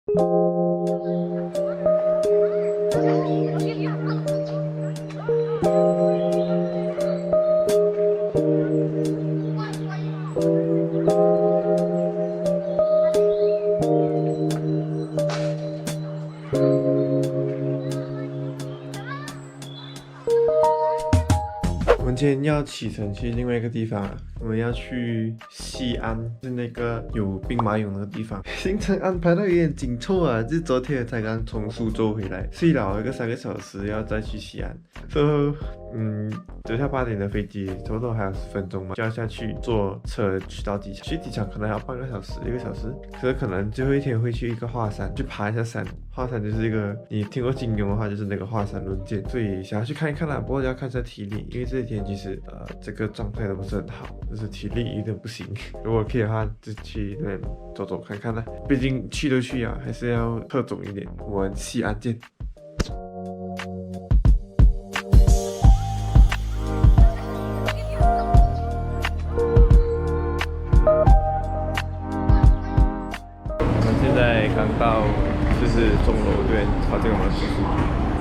我们今天要启程去另外一个地方啊，我们要去西安，是那个有兵马俑那个地方。行程安排的有点紧凑啊，就是昨天才刚从苏州回来，睡了个3个小时，要再去西安。等下8点的飞机，差不多还有10分钟嘛，就要下去坐车去到机场。去机场可能还要半个小时、1个小时，可是可能最后一天会去一个华山，去爬一下山。华山就是一个，你听过金庸的话，就是那个华山论剑，所以想要去看一看啦。不过要看一下体力，因为这几天其实这个状态都不是很好，就是体力有点不行。如果可以的话，就去那边走走看看啦。毕竟去都去啊，还是要特种一点。我们西安见。现在刚到就是钟楼这边，靠近我们的住宿，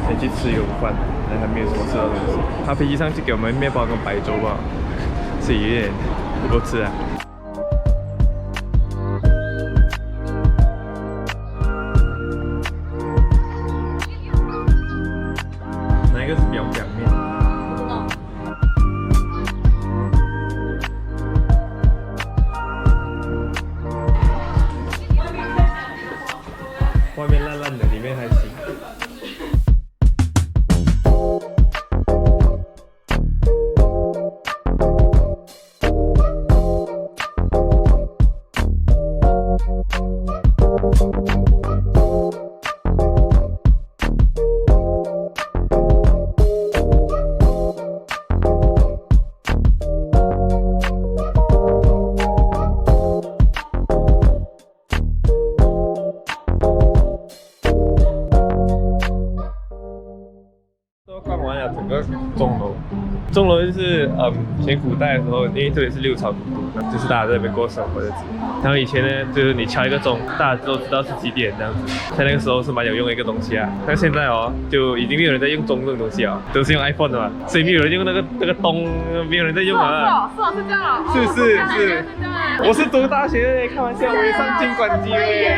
先去吃一个午饭，还没有什么吃的东西。他飞机上就给我们面包跟白粥吧，所以有点不够吃啊。哪一个是表面？不知道。外面烂烂的，里面还行。逛完了整个钟楼，钟楼就是前古代的时候，因为这里是六朝古都，就是大家在那边过生活的日子。然后以前呢，就是你敲一个钟，大家都知道是几点这样子，在那个时候是蛮有用的一个东西啊。但现在哦，就已经没有人在用钟这种东西啊，都是用 iPhone 的嘛，所以没有人用那个钟，没有人在用啊。是这样啊。是，我是读大学的，开玩笑，我也上经管机嘞。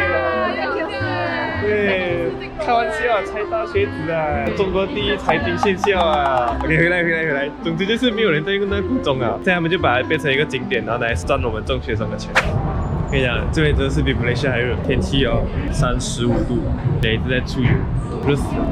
对，开玩笑，才大学子啊，中国第一财经学校啊。OK， 回来。总之就是没有人在用那个古钟啊，现在他们就把它变成一个景点，然后来赚我们中学生的钱。跟你讲，这边真的是比马来西亚还热，天气哦35度，也一直在出油，热死了。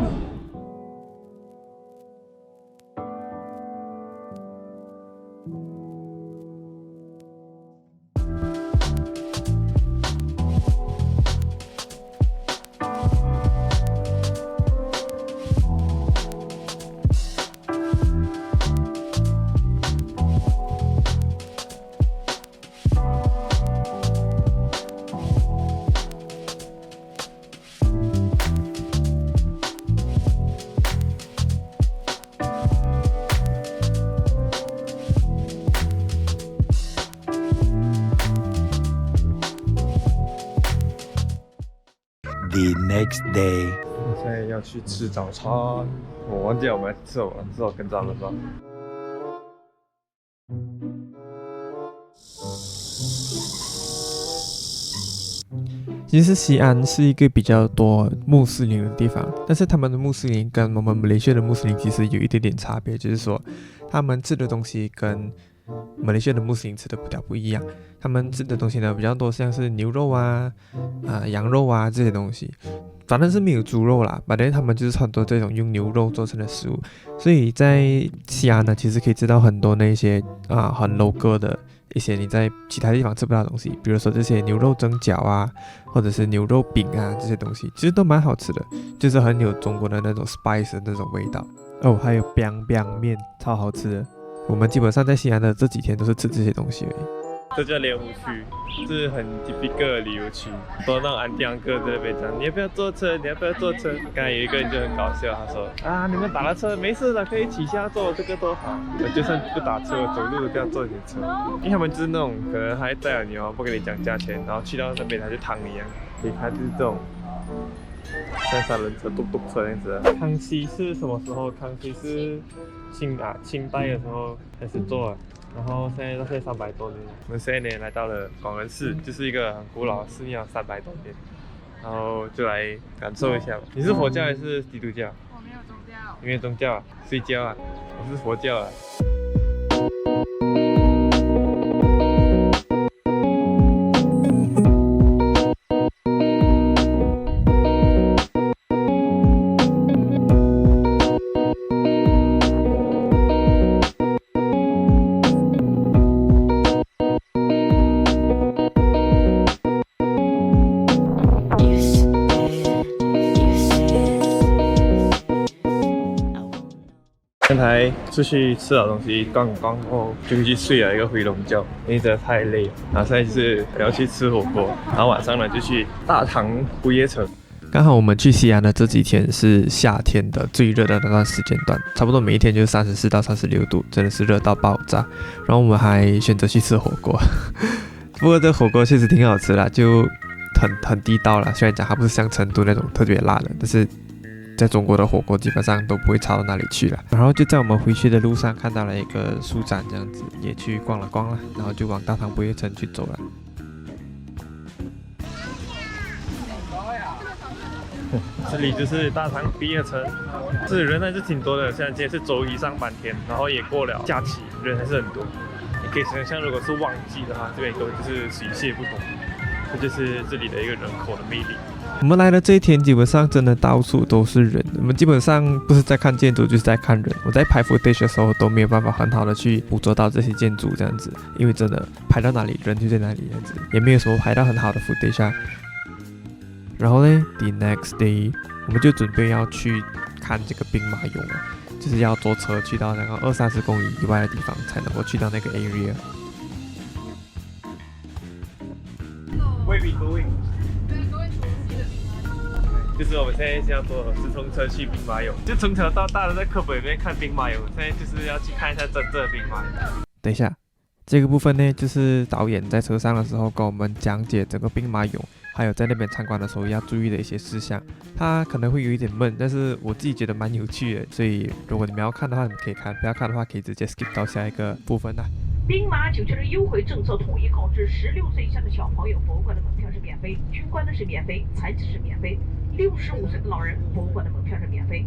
The next day， 现在要去吃早餐，我忘记我们吃什么，至少跟着他们吧。其实西安是一个比较多穆斯林的地方，但是他们的穆斯林跟我们马来西亚的穆斯林其实有一点点差别，就是说他们吃的东西跟马来西亚的穆斯林吃的比较不一样。他们吃的东西呢比较多，像是牛肉啊、羊肉啊这些东西，反正是没有猪肉啦。但是他们就是很多这种用牛肉做成的食物，所以在西安呢，其实可以知道很多那些很 local 的一些你在其他地方吃不到的东西，比如说这些牛肉蒸饺啊，或者是牛肉饼啊，这些东西其实都蛮好吃的，就是很有中国的那种 spice 的那种味道哦。还有 biang biang 面，超好吃的。我们基本上在西安的这几天都是吃这些东西而已。这叫莲湖区，是很 typical 的旅游区，多那种安迪安哥在那边讲，你要不要坐车？你要不要坐车？刚才有一个人就很搞笑，他说你们打了车没事的，可以起下坐，这个多好。我就算不打车，走路都不要坐你的车，因为他们就是那种可能还载了你哦，不跟你讲价钱，然后去到那边他就躺你一样，所以他就是这种像三轮车、嘟嘟车这样子。康熙是什么时候？康熙是清代的时候开始做的，然后现在300多年。我们现在呢来到了广仁寺，就是一个很古老的寺庙，300多年。然后就来感受一下。你是佛教还是基督教？我没有宗教。你没有宗教啊？睡觉啊？我是佛教啊。刚才出去吃了东西，逛后就去睡了一个回笼觉，因为真的太累了。然后现在就是要去吃火锅，然后晚上呢就去大唐不夜城。刚好我们去西安的这几天是夏天的最热的那段时间段，差不多每一天就是34到36度，真的是热到爆炸。然后我们还选择去吃火锅，不过这火锅确实挺好吃啦，就很地道啦。虽然讲它不是像成都那种特别辣的，但是在中国的火锅基本上都不会差到哪里去了。然后就在我们回去的路上看到了一个书展，这样子也去逛了，然后就往大唐不夜城去走了。这里就是大唐不夜城，是人还是挺多的。现在今天是周一上班天，然后也过了假期，人还是很多。你可以想象，如果是旺季的话，这边根本就是水泄不通。这就是这里的一个人口的魅力。我们来的这一天，基本上真的到处都是人。我们基本上不是在看建筑，就是在看人。我在拍 footage 的时候都没有办法很好的去捕捉到这些建筑这样子，因为真的拍到哪里人就在哪里这样子，也没有什么拍到很好的 footage 啊。然后呢 ，the next day 我们就准备要去看这个兵马俑了，就是要坐车去到那个20-30公里以外的地方才能够去到那个 area。Where we going？就是我们现在要坐直通车去兵马俑，就从小到大的在课本里面看兵马俑，现在就是要去看一下真正的兵马俑。等一下，这个部分呢，就是导演在车上的时候跟我们讲解整个兵马俑，还有在那边参观的时候要注意的一些事项。它可能会有一点闷，但是我自己觉得蛮有趣的，所以如果你们要看的话，你们可以看；不要看的话，可以直接 skip 到下一个部分啦。兵马俑就是优惠政策统一告知16岁以下的小朋友，博物馆的门票是免费，军官的是免费，残疾是免费，65岁的老人，博物馆的门票是免费。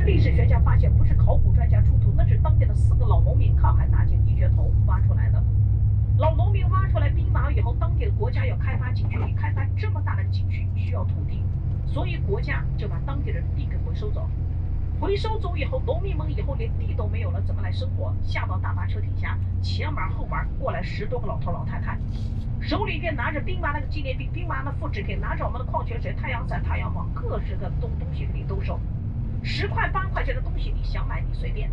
历史学家发现，不是考古专家出土，那是当地的4个老农民抗旱大庆一决头挖出来的。老农民挖出来兵马俑以后，当地的国家要开发景区，你开发这么大的景区需要土地，所以国家就把当地人地给回收走。回收走以后，农民们以后连地都没有了，怎么来生活？下到大巴车底下，前门后门过来10多个老头老太太，手里边拿着兵马那个纪念币、兵马的复制品，拿着我们的矿泉水、太阳伞、太阳网，各式的东西给你都收。10块8块钱的东西，你想买你随便。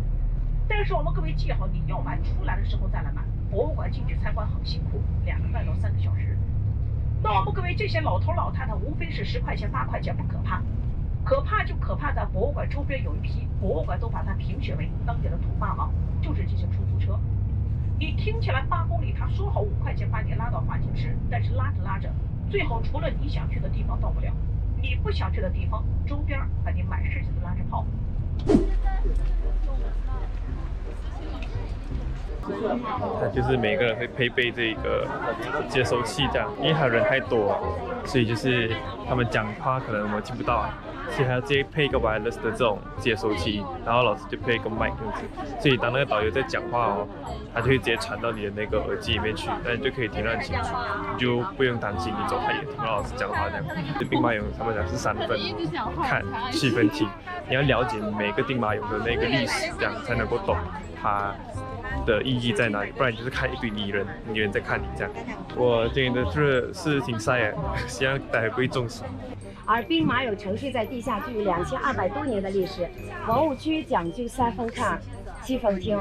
但是我们各位记好，你要买出来的时候再来买。博物馆进去参观很辛苦，2个半到3个小时。那我们各位这些老头老太太，无非是10块钱8块钱不可怕。可怕就可怕在博物馆周边有一批博物馆都把它评选为当地的土霸王，就是这些出租车。你听起来8公里，他说好5块钱把你拉到花景池，但是拉着拉着，最后除了你想去的地方到不了，你不想去的地方周边把你满世界的拉着跑。它就是每个人会配备这个接收器这样，因为它人太多，所以就是他们讲话可能我们听不到，所以还要直接配一个 wireless 的这种接收器，然后老师就配一个麦这样子，所以当那个导游在讲话哦，他就会直接传到你的那个耳机里面去，那你就可以听得很清楚，你就不用担心你走太远听到老师讲话这样。兵马俑他们讲是3分看7分听，你要了解每个兵马俑的那个历史，这样才能够懂它的意义在哪里，不然你就是看一堆拟人在看你这样。我今天的是挺晒的，希望待会不会中暑。而兵马俑城市在地下具有2200多年的历史，文物区讲究3分看7分听，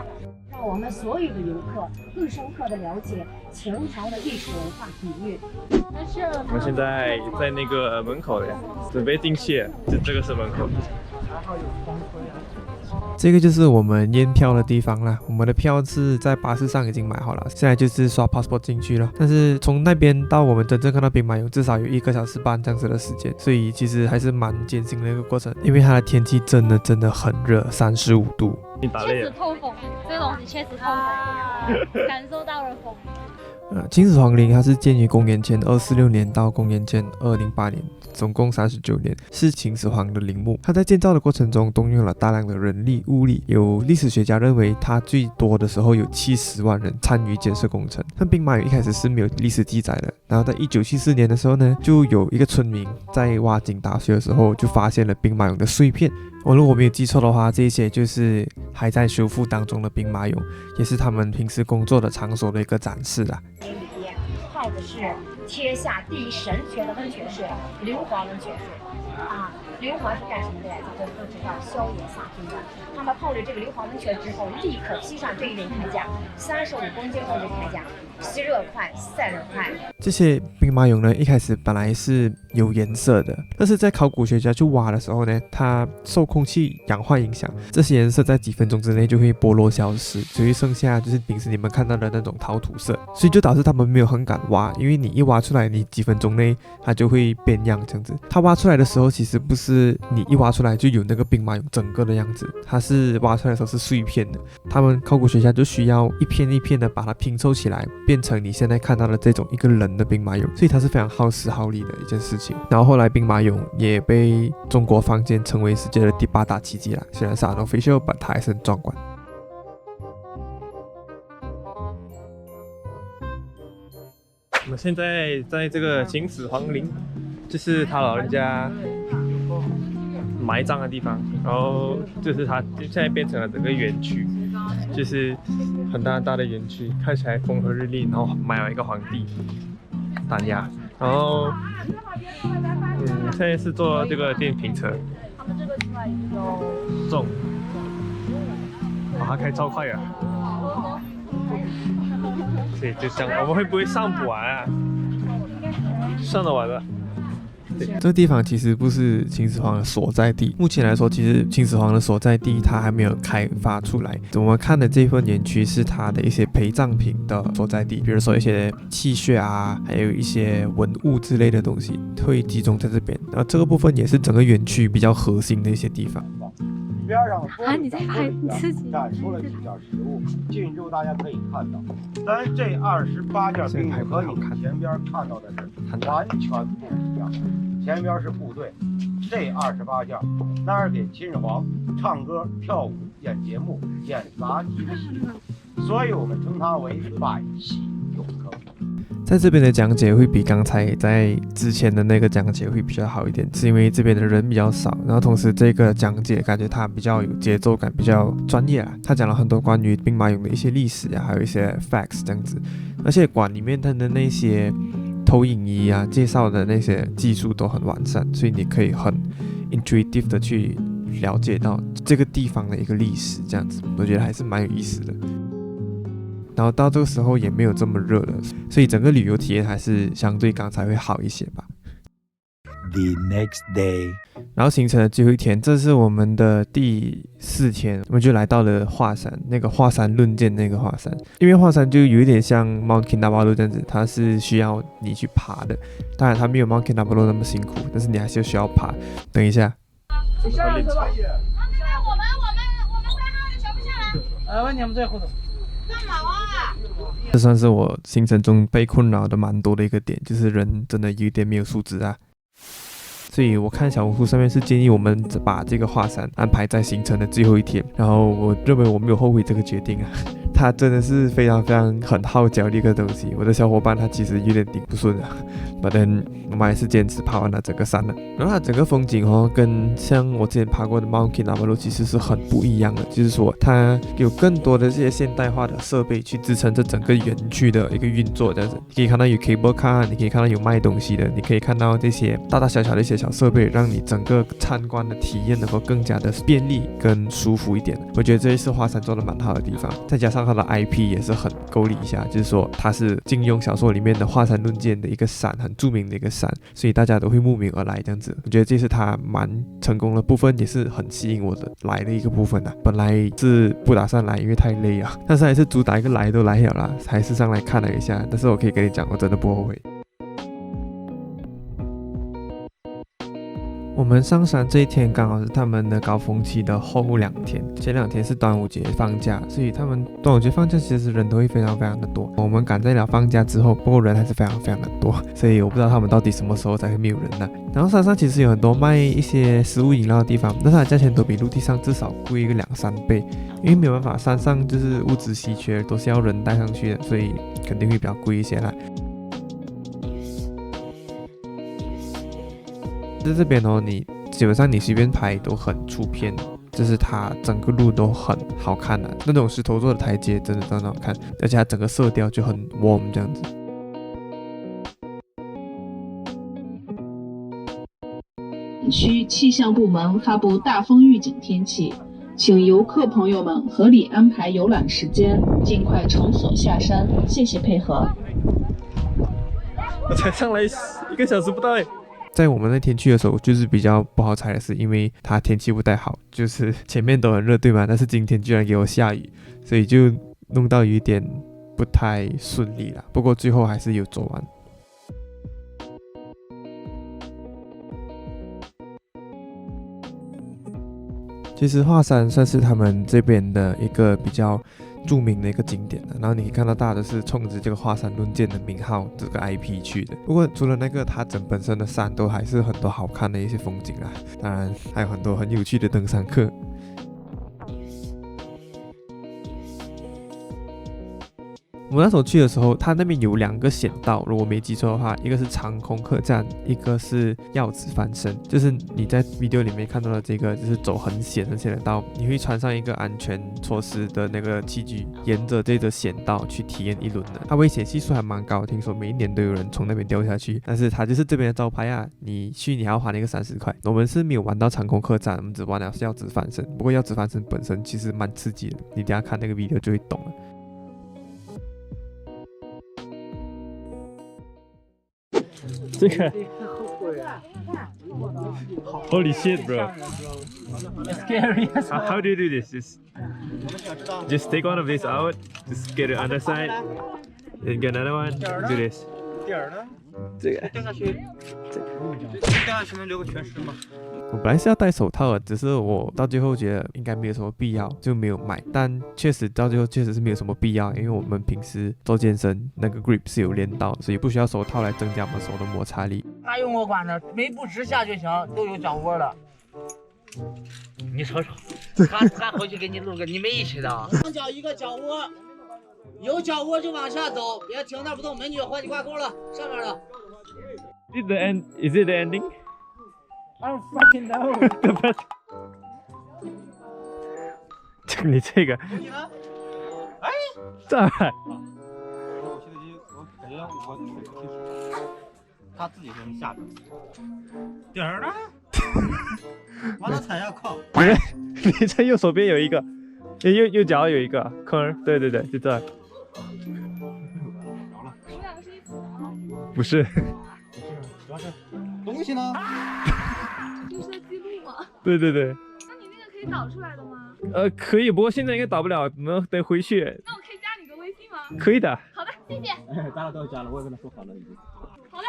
让我们所有的游客更深刻地了解秦朝的历史文化底蕴。我们现在在那个门口嘞，准备进去，这个是门口。这个就是我们验票的地方啦，我们的票是在巴士上已经买好了，现在就是刷 passport 进去了。但是从那边到我们真正看到兵马俑，至少有1个小时半这样子的时间，所以其实还是蛮艰辛的一个过程，因为它的天气真的很热，35度。你打累了？确实透风，这个东西确实透风，感受到了风。秦始皇陵它是建于公元前246年到公元前208年，总共39年，是秦始皇的陵墓。它在建造的过程中动用了大量的人力物力，有历史学家认为它最多的时候有70万人参与建设工程。但兵马俑一开始是没有历史记载的，然后在1974年的时候呢，就有一个村民在挖井打水的时候就发现了兵马俑的碎片。如果没有记错的话，这些就是还在修复当中的兵马俑，也是他们平时工作的场所的一个展示啦。里边泡的是天下第一神泉的温泉水，硫磺温泉水啊。硫磺是干什么的？大家都知道，消炎杀菌的。他们泡了这个硫磺温泉之后，立刻披上这一顶铠甲，35公斤重的铠甲，吸热快，散热快。这些兵马俑呢，一开始本来是有颜色的，但是在考古学家去挖的时候呢，它受空气氧化影响，这些颜色在几分钟之内就会剥落消失，只会剩下就是平时你们看到的那种陶土色，所以就导致他们没有很敢挖，因为你一挖出来，你几分钟内它就会变样这样子。它挖出来的时候，其实不是你一挖出来就有那个兵马俑整个的样子，它是挖出来的时候是碎片的。他们考古学家就需要一片一片的把它拼凑起来，变成你现在看到的这种一个人的兵马俑，所以它是非常耗时耗力的一件事情。然后后来兵马俑也被中国坊间称为世界的第8大奇迹啦，虽然是 unofficial， 但它还是很壮观。我们现在在这个秦始皇陵，就是他老人家埋葬的地方，然后就是它现在变成了整个园区，就是很大很大的园区，看起来风和日丽，然后埋了一个皇帝丹亚，然后现在是坐这个电瓶车，重，哇，它开超快啊！所以就这样，我们会不会上不完啊？上得完了。这个地方其实不是秦始皇的所在地，目前来说，其实秦始皇的所在地它还没有开发出来。我们看的这份园区是它的一些陪葬品的所在地，比如说一些器械啊，还有一些文物之类的东西会集中在这边。然后这个部分也是整个园区比较核心的一些地方。你在拍你自己？展出了几件实物，进入大家可以看到，咱这28件兵和你前边看到的是完全不一样。前边是部队，这28件那儿给秦始皇唱歌、跳舞、演节目、演杂技的戏，所以我们称它为百戏永坑。在这边的讲解会比刚才在之前的那个讲解会比较好一点，是因为这边的人比较少，然后同时这个讲解感觉它比较有节奏感，比较专业啊。他讲了很多关于兵马俑的一些历史啊，还有一些 facts 这样子，而且馆里面它的那些投影仪啊，介绍的那些技术都很完善，所以你可以很 intuitive 的去了解到这个地方的一个历史，这样子我觉得还是蛮有意思的。然后到这个时候也没有这么热了，所以整个旅游体验还是相对刚才会好一些吧。The next day， 然后行程的最后一天，这是我们的第4天，我们就来到了华山，那个华山论剑那个华山。因为华山就有一点像 Mount Kinabalu 这样子，它是需要你去爬的，当然它没有 Mount Kinabalu 那么辛苦，但是你还是需要爬。等一下，你下来车吧。我们3号的全部下来。问你们在后头。干嘛啊？这算是我行程中被困扰的蛮多的一个点，就是人真的有一点没有素质啊。所以我看小红书上面是建议我们把这个华山安排在行程的最后一天，然后我认为我没有后悔这个决定啊。它真的是非常非常很耗脚的一个东西，我的小伙伴他其实有点顶不顺啊，but then 我们还是坚持爬完了整个山了。然后它整个风景跟像我之前爬过的 Mount Kinabalu 其实是很不一样的，就是说它有更多的这些现代化的设备去支撑这整个园区的一个运作，这样子你可以看到有 cable car， 你可以看到有卖东西的，你可以看到这些大大小小的一些小设备，让你整个参观的体验能够更加的便利跟舒服一点。我觉得这一次华山做的蛮好的地方，再加上它的 IP 也是很够力一下，就是说它是金庸小说里面的华山论剑的一个山，很著名的一个山，所以大家都会慕名而来这样子。我觉得这是它蛮成功的部分，也是很吸引我的来的一个部分啊。本来是不打算来，因为太累啊，但是还是主打一个来都来了啦，还是上来看了一下。但是我可以跟你讲，我真的不后悔。我们上山这一天刚好是他们的高峰期的后2天，前2天是端午节放假，所以他们端午节放假其实人都会非常非常的多。我们赶在了放假之后，不过人还是非常非常的多，所以我不知道他们到底什么时候才会没有人呢。然后山上其实有很多卖一些食物饮料的地方，但是它价钱都比陆地上至少贵一个2-3倍，因为没有办法，山上就是物资稀缺，都是要人带上去的，所以肯定会比较贵一些啦。在这边哦，你基本上你随便拍都很出片，就是它整个路都很好看的，那种石头做的台阶真的很好看，而且它整个色调就很 warm 这样子。区气象部门发布大风预警天气，请游客朋友们合理安排游览时间，尽快乘索下山，谢谢配合。我才上来1个小时不到哎。在我们那天去的时候，就是比较不好踩的是，因为它天气不太好，就是前面都很热，对吗？但是今天居然给我下雨，所以就弄到有一点不太顺利了。不过最后还是有走完。其实华山算是他们这边的一个比较著名的一个景点了，然后你可以看到大的是冲着这个华山论剑的名号这个 IP 去的。不过除了那个，它本身的山都还是很多好看的一些风景啊，当然还有很多很有趣的登山客。我们那时候去的时候，它那边有2个险道，如果没记错的话，一个是长空客栈，一个是耀子翻身。就是你在 video 里面看到的这个，就是走很险的道，你会穿上一个安全措施的那个器具，沿着这个险道去体验一轮的。它危险系数还蛮高，听说每一年都有人从那边掉下去。但是它就是这边的招牌啊，你去你还要花那个30块。我们是没有玩到长空客栈，我们只玩了耀子翻身。不过耀子翻身本身其实蛮刺激的，你等一下看那个 video 就会懂了。这个 Holy shit, bro! It's scary. How do you do this? Just take one of these out, just get the other side, then get another one. Do this. 这个掉下去能留个全尸吗？我本来是要戴手套的，只是我到最后觉得应该没有什么必要，就没有买。但确实到最后确实是没有什么必要，因为我们平时做健身那个 grip 是有练到，所以不需要手套来增加我们手的摩擦力。哪用我管呢？每步直下就行，都有脚窝的。你瞅瞅，他回去给你录个，你没义气的。上脚一个脚窝，有脚窝就往下走，别停那不动。美女换你挂钩了，上面了。Is the end? Is it the ending? I don't fucking know. 你这个，哎，这儿，我感觉他自己跟下边，点儿呢？完了踩下靠。不是，你这右手边有一个，右脚有一个坑，对对对，就这儿。不是，主要是东西呢？录摄记录吗？对对对。那你那个可以导出来的吗？可以，不过现在应该导不了，得回去。那我可以加你个微信吗？可以的。好的，谢谢。大家都加了，我也跟他说好了已经。好嘞，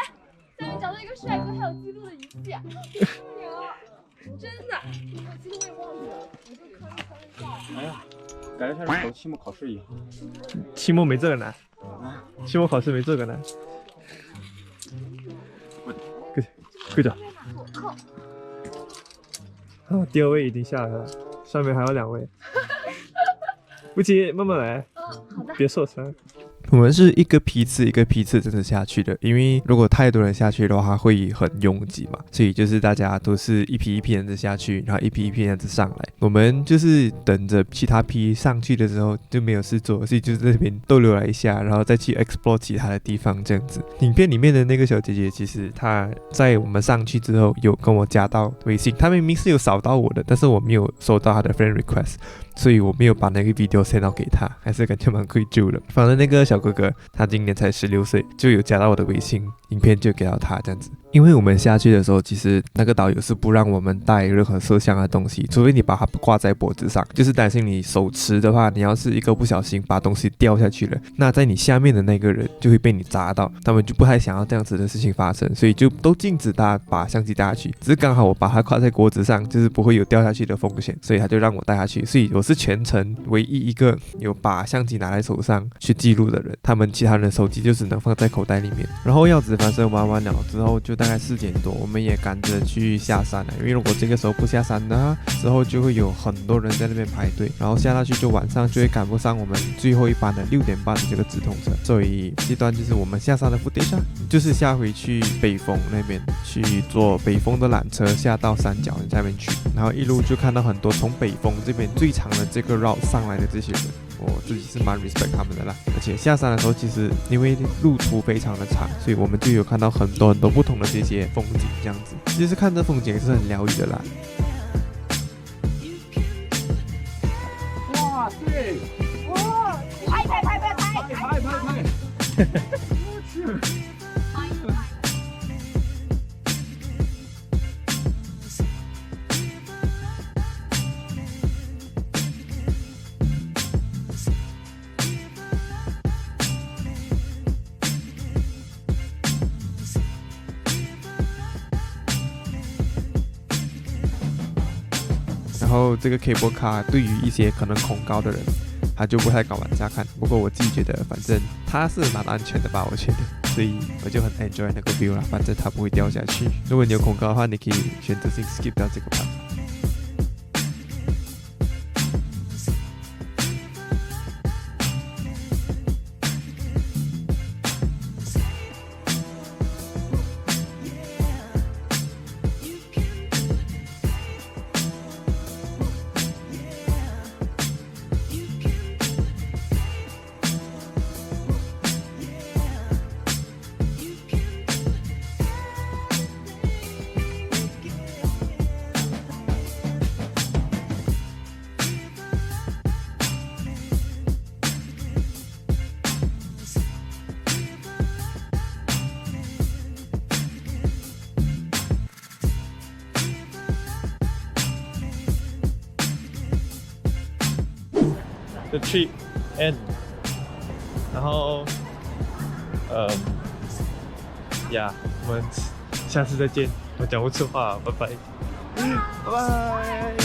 现在找到一个帅哥还有记录的仪器。有，真的。其实我也忘记了，我就磕一下。哎呀，感觉像是考期末考试一样。期末没这个难，期末考试没这个难。跪着。啊，第2位已经下来了，上面还有2位。不急，慢慢来，好的，别受伤。我们是一个批次一个批次真的下去的，因为如果太多人下去的话会很拥挤嘛，所以就是大家都是一批一批人子下去，然后一批一批人子上来。我们就是等着其他批上去的时候就没有事做，所以就在这边逗留了一下，然后再去 explore 其他的地方这样子。影片里面的那个小姐姐，其实她在我们上去之后有跟我加到微信，她明明是有扫到我的，但是我没有收到她的 friend request。所以我没有把那个 video send 到给他，还是感觉蛮愧疚的。反正那个小哥哥他今年才16岁，就有加到我的微信，影片就给到他这样子。因为我们下去的时候，其实那个导游是不让我们带任何摄像的东西，除非你把它挂在脖子上，就是担心你手持的话，你要是一个不小心把东西掉下去了，那在你下面的那个人就会被你砸到，他们就不太想要这样子的事情发生，所以就都禁止他把相机带下去。只是刚好我把它挂在脖子上，就是不会有掉下去的风险，所以他就让我带下去。所以我是全程唯一一个有把相机拿在手上去记录的人，他们其他人的手机就只能放在口袋里面。然后耀子反正玩完了之后，就大概4点多，我们也赶着去下山了，因为如果这个时候不下山的话，之后就会有很多人在那边排队，然后下去就晚上就会赶不上我们最后一班的6点半的这个直通车。所以这段就是我们下山的 footage， 就是下回去北峰那边去坐北峰的缆车下到山脚下面去，然后一路就看到很多从北峰这边最长的这个 route 上来的这些人，我自己是蛮 respect 他们的啦。而且下山的时候，其实因为路途非常的长，所以我们就有看到很多不同的这些风景，这样子其实看这风景也是很疗愈的啦。哇，对，哇，拍拍拍拍拍拍拍拍，我去。然后这个 cable car 对于一些可能恐高的人，他就不太敢往下看。不过我自己觉得，反正它是蛮安全的吧，我觉得，所以我就很 enjoy 那个 view 啦。反正它不会掉下去。如果你有恐高的话，你可以选择性 skip 掉这个 part。The trip end， 然后我们下次再见。我讲不出话，拜拜，拜拜。